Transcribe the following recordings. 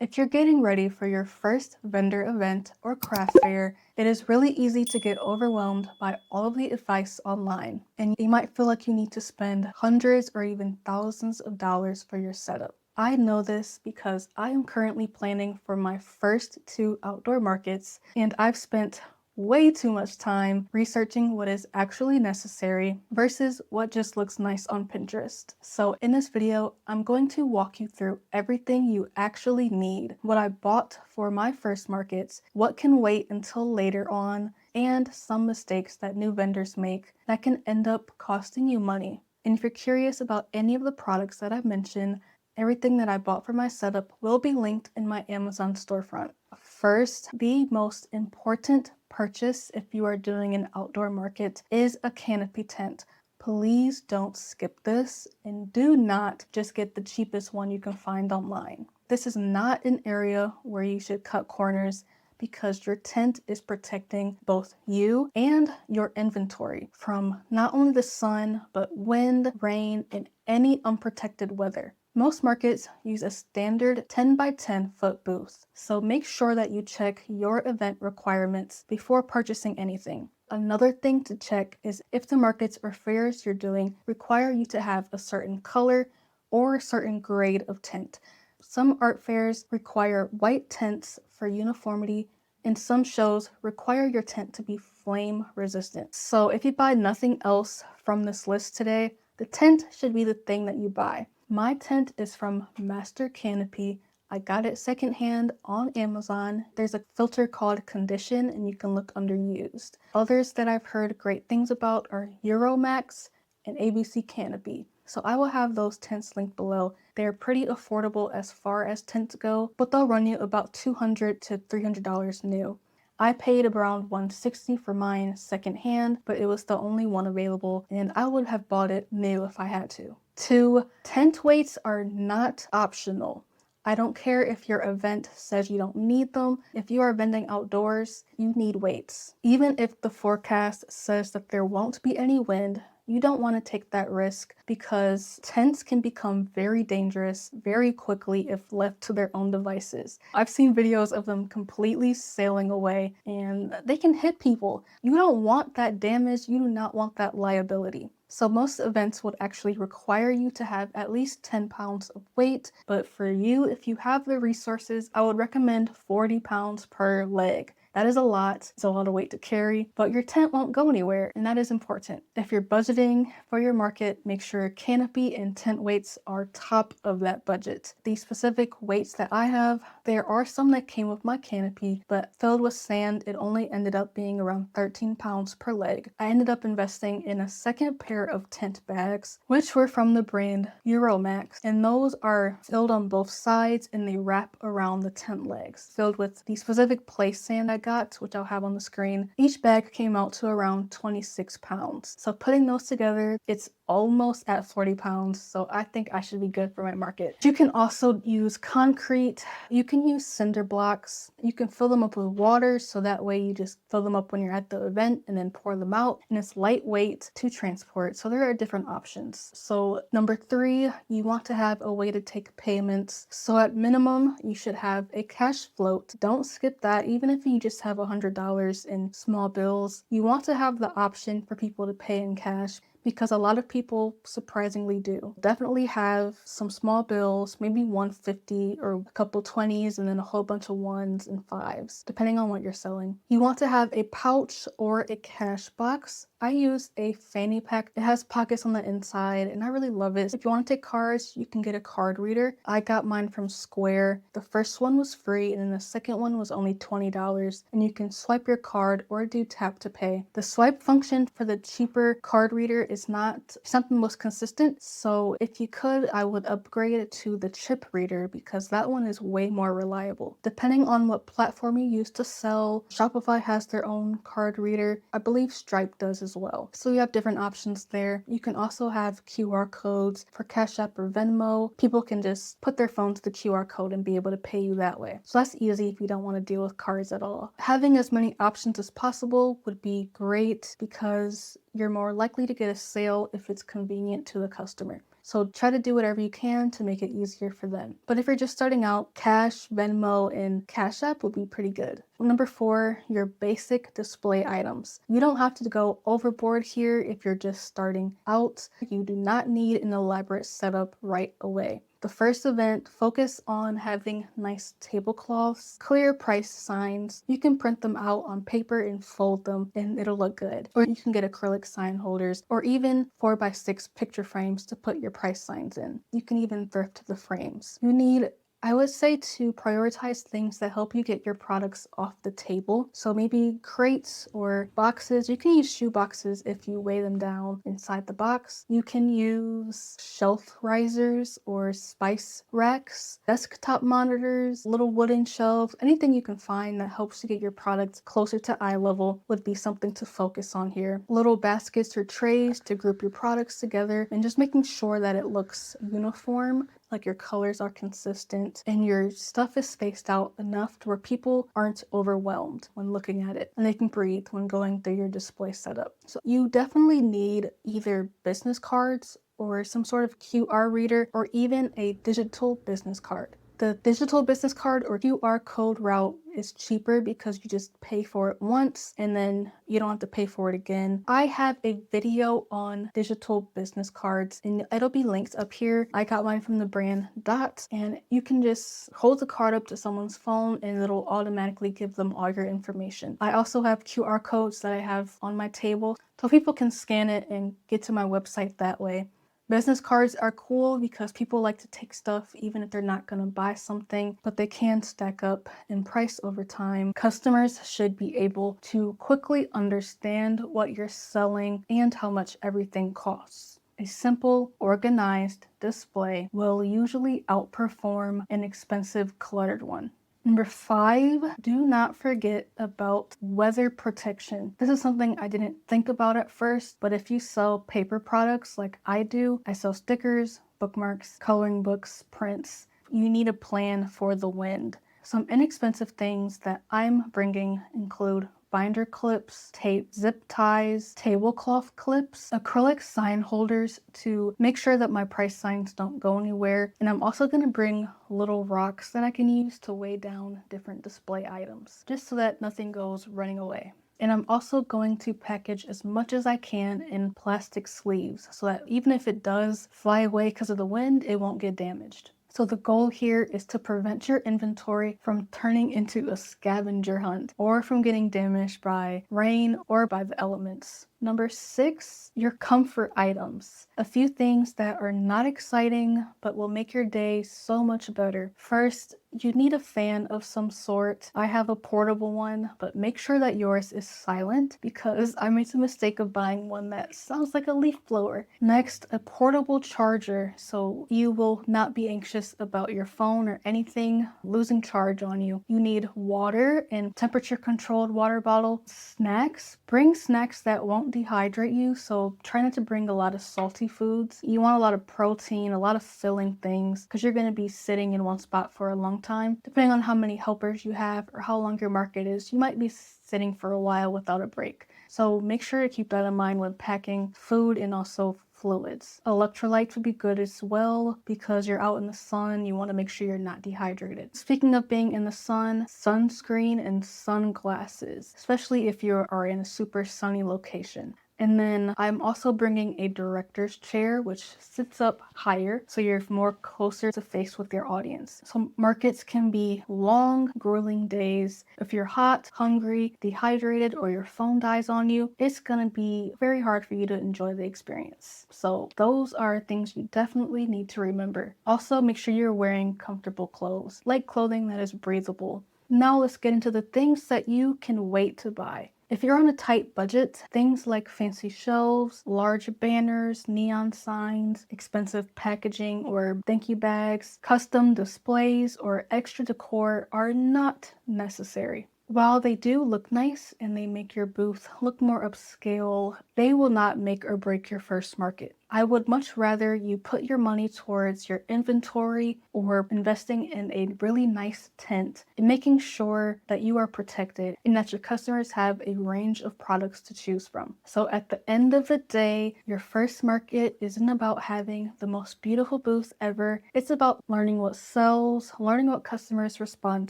If you're getting ready for your first vendor event or craft fair, it is really easy to get overwhelmed by all of the advice online, and you might feel like you need to spend hundreds or even thousands of dollars for your setup. I know this because I am currently planning for my first two outdoor markets, and I've spent way too much time researching what is actually necessary versus what just looks nice on Pinterest. So in this video, I'm going to walk you through everything you actually need, what I bought for my first markets, what can wait until later on, and some mistakes that new vendors make that can end up costing you money. And if you're curious about any of the products that I've mentioned, everything that I bought for my setup will be linked in my Amazon storefront. First, the most important purchase if you are doing an outdoor market is a canopy tent. Please don't skip this, and do not just get the cheapest one you can find online. This is not an area where you should cut corners because your tent is protecting both you and your inventory from not only the sun, but wind, rain, and any unprotected weather. Most markets use a standard 10 by 10 foot booth, so make sure that you check your event requirements before purchasing anything. Another thing to check is if the markets or fairs you're doing require you to have a certain color or a certain grade of tent. Some art fairs require white tents for uniformity, and some shows require your tent to be flame resistant. So if you buy nothing else from this list today, the tent should be the thing that you buy. My tent is from Master Canopy. I got it secondhand on Amazon. There's a filter called Condition, and you can look under used. Others that I've heard great things about are Euromax and ABC Canopy. So I will have those tents linked below. They're pretty affordable as far as tents go, but they'll run you about $200 to $300 new. I paid around $160 for mine secondhand, but it was the only one available, and I would have bought it new if I had to. 2. Tent weights are not optional. I don't care if your event says you don't need them. If you are vending outdoors, you need weights. Even if the forecast says that there won't be any wind, you don't want to take that risk because tents can become very dangerous very quickly if left to their own devices. I've seen videos of them completely sailing away and they can hit people. You don't want that damage. You do not want that liability. So most events would actually require you to have at least 10 pounds of weight, but for you, if you have the resources, I would recommend 40 pounds per leg. That is a lot. It's a lot of weight to carry, but your tent won't go anywhere, and that is important. If you're budgeting for your market, make sure canopy and tent weights are top of that budget. The specific weights that I have, there are some that came with my canopy, but filled with sand, it only ended up being around 13 pounds per leg. I ended up investing in a second pair of tent bags, which were from the brand Euromax, and those are filled on both sides and they wrap around the tent legs, filled with the specific place sand I got, which I'll have on the screen. Each bag came out to around 26 pounds. So putting those together, it's almost at 40 pounds, so I think I should be good for my market. You can also use concrete, you can use cinder blocks, you can fill them up with water, so that way you just fill them up when you're at the event and then pour them out, and it's lightweight to transport, so there are different options. So number 3, you want to have a way to take payments. So at minimum, you should have a cash float. Don't skip that, even if you just have $100 in small bills. You want to have the option for people to pay in cash, because a lot of people surprisingly do. Definitely have some small bills, maybe 150 or a couple 20s and then a whole bunch of 1s and 5s, depending on what you're selling. You want to have a pouch or a cash box. I use a fanny pack. It has pockets on the inside and I really love it. If you want to take cards, you can get a card reader. I got mine from Square. The first one was free and then the second one was only $20, and you can swipe your card or do tap to pay. The swipe function for the cheaper card reader is not something most consistent, so if you could, I would upgrade it to the chip reader because that one is way more reliable. Depending on what platform you use to sell, Shopify has their own card reader. I believe Stripe does as well. So you have different options there. You can also have QR codes for Cash App or Venmo. People can just put their phone to the QR code and be able to pay you that way. So that's easy if you don't want to deal with cards at all. Having as many options as possible would be great because you're more likely to get a sale if it's convenient to the customer. So try to do whatever you can to make it easier for them. But if you're just starting out, Cash, Venmo, and Cash App would be pretty good. Number 4, your basic display items. You don't have to go overboard here if you're just starting out. You do not need an elaborate setup right away. The first event, focus on having nice tablecloths, clear price signs. You can print them out on paper and fold them and it'll look good. Or you can get acrylic sign holders or even 4x6 picture frames to put your price signs in. You can even thrift the frames. You need, I would say, to prioritize things that help you get your products off the table. So maybe crates or boxes. You can use shoe boxes if you weigh them down inside the box. You can use shelf risers or spice racks, desktop monitors, little wooden shelves. Anything you can find that helps you get your products closer to eye level would be something to focus on here. Little baskets or trays to group your products together and just making sure that it looks uniform, like your colors are consistent and your stuff is spaced out enough to where people aren't overwhelmed when looking at it and they can breathe when going through your display setup. So you definitely need either business cards or some sort of QR reader or even a digital business card. The digital business card or QR code route is cheaper because you just pay for it once and then you don't have to pay for it again. I have a video on digital business cards and it'll be linked up here. I got mine from the brand Dot, and you can just hold the card up to someone's phone and it'll automatically give them all your information. I also have QR codes that I have on my table so people can scan it and get to my website that way. Business cards are cool because people like to take stuff even if they're not going to buy something, but they can stack up in price over time. Customers should be able to quickly understand what you're selling and how much everything costs. A simple, organized display will usually outperform an expensive, cluttered one. Number 5, do not forget about weather protection. This is something I didn't think about at first, but if you sell paper products like I do, I sell stickers, bookmarks, coloring books, prints, you need a plan for the wind. Some inexpensive things that I'm bringing include binder clips, tape, zip ties, tablecloth clips, acrylic sign holders to make sure that my price signs don't go anywhere. And I'm also going to bring little rocks that I can use to weigh down different display items, just so that nothing goes running away. And I'm also going to package as much as I can in plastic sleeves so that even if it does fly away because of the wind, it won't get damaged. So the goal here is to prevent your inventory from turning into a scavenger hunt or from getting damaged by rain or by the elements. Number 6, your comfort items. A few things that are not exciting but will make your day so much better. First, you need a fan of some sort. I have a portable one, but make sure that yours is silent because I made the mistake of buying one that sounds like a leaf blower. Next, a portable charger so you will not be anxious about your phone or anything losing charge on you. You need water and temperature controlled water bottle. Snacks. Bring snacks that won't dehydrate you, so try not to bring a lot of salty foods. You want a lot of protein, a lot of filling things because you're going to be sitting in one spot for a long time. Depending on how many helpers you have or how long your market is, you might be sitting for a while without a break. So make sure to keep that in mind when packing food and also fluids. Electrolytes would be good as well because you're out in the sun. You want to make sure you're not dehydrated. Speaking of being in the sun, sunscreen and sunglasses, especially if you are in a super sunny location. And then I'm also bringing a director's chair, which sits up higher, so you're more closer to face with your audience. So markets can be long, grueling days. If you're hot, hungry, dehydrated, or your phone dies on you, it's gonna be very hard for you to enjoy the experience. So those are things you definitely need to remember. Also, make sure you're wearing comfortable clothes, like clothing that is breathable. Now let's get into the things that you can wait to buy. If you're on a tight budget, things like fancy shelves, large banners, neon signs, expensive packaging or thank you bags, custom displays, or extra decor are not necessary. While they do look nice and they make your booth look more upscale, they will not make or break your first market. I would much rather you put your money towards your inventory or investing in a really nice tent and making sure that you are protected and that your customers have a range of products to choose from. So at the end of the day, your first market isn't about having the most beautiful booth ever. It's about learning what sells, learning what customers respond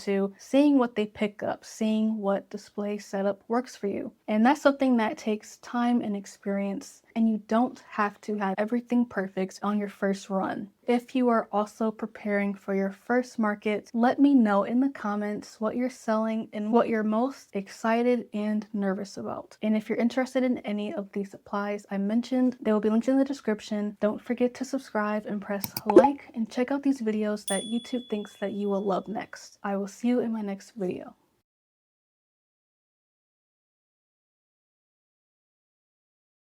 to, seeing what they pick up, seeing what display setup works for you. And that's something that takes time and experience, and you don't have to have everything perfect on your first run. If you are also preparing for your first market, let me know in the comments what you're selling and what you're most excited and nervous about. And if you're interested in any of these supplies I mentioned, they will be linked in the description. Don't forget to subscribe and press like and check out these videos that YouTube thinks that you will love next. I will see you in my next video.